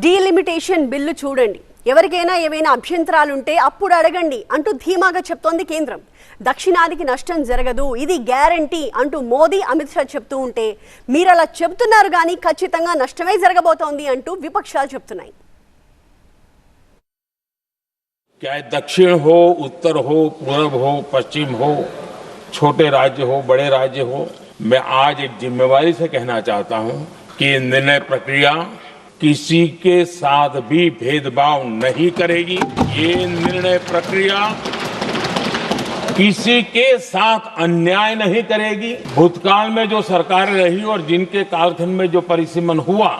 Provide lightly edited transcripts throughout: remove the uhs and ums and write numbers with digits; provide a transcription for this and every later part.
Delimitation bill చూడండి, ఎవరికైనా ఏవైనా అభ్యంతరాలుంటే అప్పుడు అడగండి అంటూ ధీమాగా చెప్తోంది కేంద్రం. దక్షిణాదికి నష్టం జరగదు, ఇది గ్యారంటీ అంటూ మోదీ అమిత్ షా చెప్తూ ఉంటే మీరు అలా చెప్తున్నారు కానీ ఖచ్చితంగా నష్టమే జరగబోతోంది అంటూ విపక్షాలు చెప్తున్నాయి. चाहे दक्षिण हो, उत्तर हो, पूर्व हो, पश्चिम हो, छोटे राज्य हो, बड़े राज्य हो, मैं आज एक जिम्मेवारी से कहना चाहता हूं कि निर्णय प्रक्रिया किसी के साथ भी भेदभाव नहीं करेगी. ये निर्णय प्रक्रिया किसी के साथ अन्याय नहीं करेगी. भूतकाल में जो सरकारें रही और जिनके कालखंड में जो परिसीमन हुआ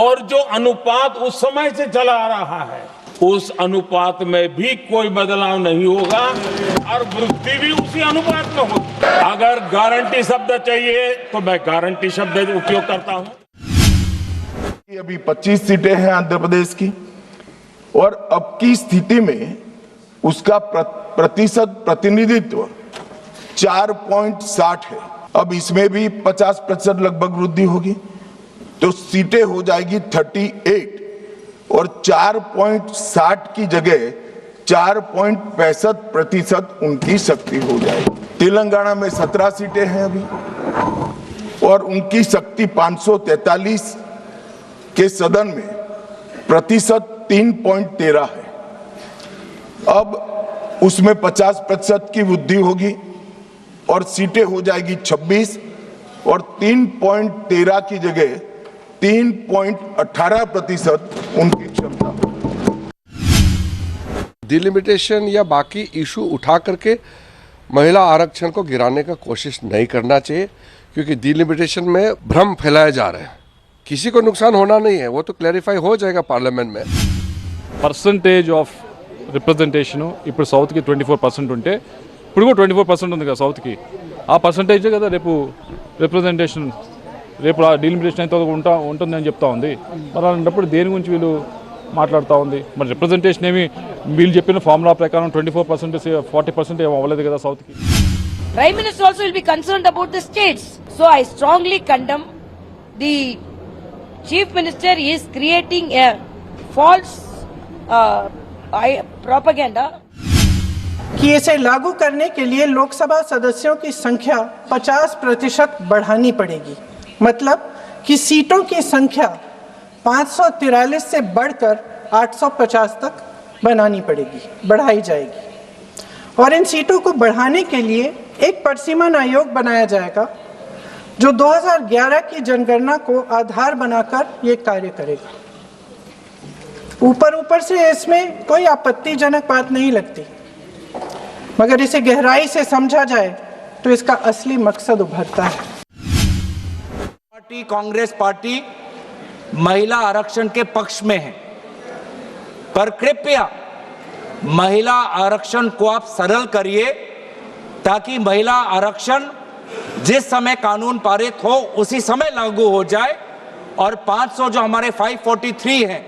और जो अनुपात उस समय से चला आ रहा है, उस अनुपात में भी कोई बदलाव नहीं होगा और वृद्धि भी उसी अनुपात में होगी. अगर गारंटी शब्द चाहिए तो मैं गारंटी शब्द उपयोग करता हूं. अभी 25 सीटें हैं आंध्र प्रदेश की और अब की स्थिति में उसका प्रतिशत प्रतिनिधित्व 4.60 है. अब इसमें भी 50% लगभग वृद्धि होगी तो सीटें हो जाएगी 38 और 4.60 की जगह 4.65% उनकी शक्ति हो जाएगी. तेलंगाना में 17 सीटें हैं अभी और उनकी शक्ति 543 के सदन में प्रतिशत 3.13 है. अब उसमें 50% की वृद्धि होगी और सीटें हो जाएगी 26 और 3.13 की जगह 3.18% उनकी क्षमता. डिलिमिटेशन या बाकी इशू उठा करके महिला आरक्षण को गिराने का कोशिश नहीं करना चाहिए, क्योंकि डिलिमिटेशन में भ्रम फैलाए जा रहे हैं. किसी को नुकसान होना नहीं है, वो तो क्लैरिफाई हो जाएगा पार्लियामेंट में. పర్సంటేజ్ ఆఫ్ రిప్రజెంటేషను ఇప్పుడు సౌత్కి 24% ఉంటే ఇప్పుడు కూడా 24% ఉంది కదా సౌత్కి. ఆ పర్సంటేజే కదా రేపు రిప్రజెంటేషన్, రేపు డీలిమిటేషన్ అయితే ఉంటుంది అని చెప్తా ఉంది. మరి అలాంటప్పుడు దేని గురించి వీళ్ళు మాట్లాడుతూ ఉంది? మరి రిప్రజెంటేషన్ ఏమి వీళ్ళు చెప్పిన ఫార్ములా ప్రకారం 24% 40% ఏమి అవ్వలేదు కదా సౌత్కి. Prime Minister also will be concerned about the states. So I strongly condemn the Chief Minister is creating a false propaganda. कि इसे लागू करने के लिए लोकसभा सदस्यों की संख्या 50% बढ़ानी पड़ेगी. मतलब कि सीटों की संख्या 543 से बढ़कर 850 तक बनानी पड़ेगी, बढ़ाई जाएगी. और इन सीटों को बढ़ाने के लिए एक परिसीमन आयोग बनाया जाएगा जो 2011 की जनगणना को आधार बनाकर ये कार्य करेगा. ऊपर से इसमें कोई आपत्तिजनक बात नहीं लगती, मगर इसे गहराई से समझा जाए तो इसका असली मकसद उभरता है. कांग्रेस पार्टी महिला आरक्षण के पक्ष में है, पर कृपया महिला आरक्षण को आप सरल करिए ताकि महिला आरक्षण जिस समय कानून पारित हो उसी समय लागू हो जाए और 500 जो हमारे 543 है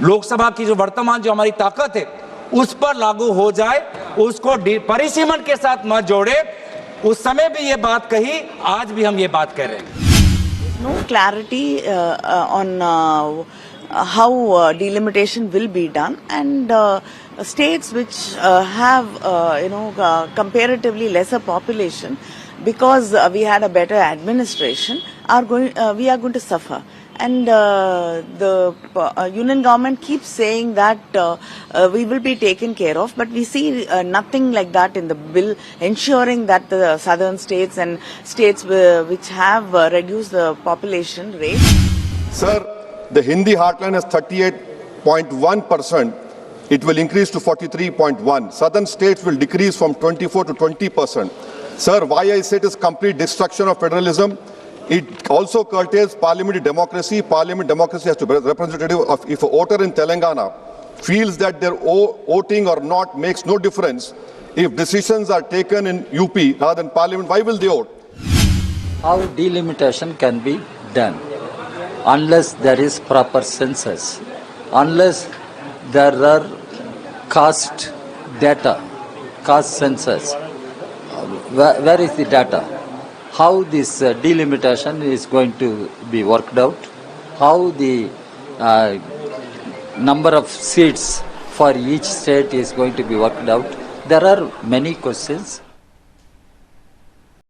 लोकसभा की जो वर्तमान जो हमारी ताकत है उस पर लागू हो जाए. उसको परिसीमन के साथ मत जोड़े. उस समय भी ये बात कही, आज भी हम ये बात कह रहे हैं. No clarity on how delimitation will be done, and states which have comparatively lesser population, because we had a better administration, we are going to suffer. And the union government keeps saying that we will be taken care of, but we see nothing like that in the bill ensuring that the southern states and states which have reduced the population rate. Sir, the Hindi heartland has 38.1%. It will increase to 43.1. Southern states will decrease from 24 to 20%. Sir, why I say it is complete destruction of federalism? It also curtails parliamentary democracy. Parliament democracy has to be representative of. If a voter in Telangana feels that their voting or not makes no difference, if decisions are taken in UP rather than parliament, why will they vote? How delimitation can be done unless there is proper census, unless there are caste data, caste census. Where is the data? How this delimitation is going to be worked out, how the number of seats for each state is going to be worked out. There are many questions.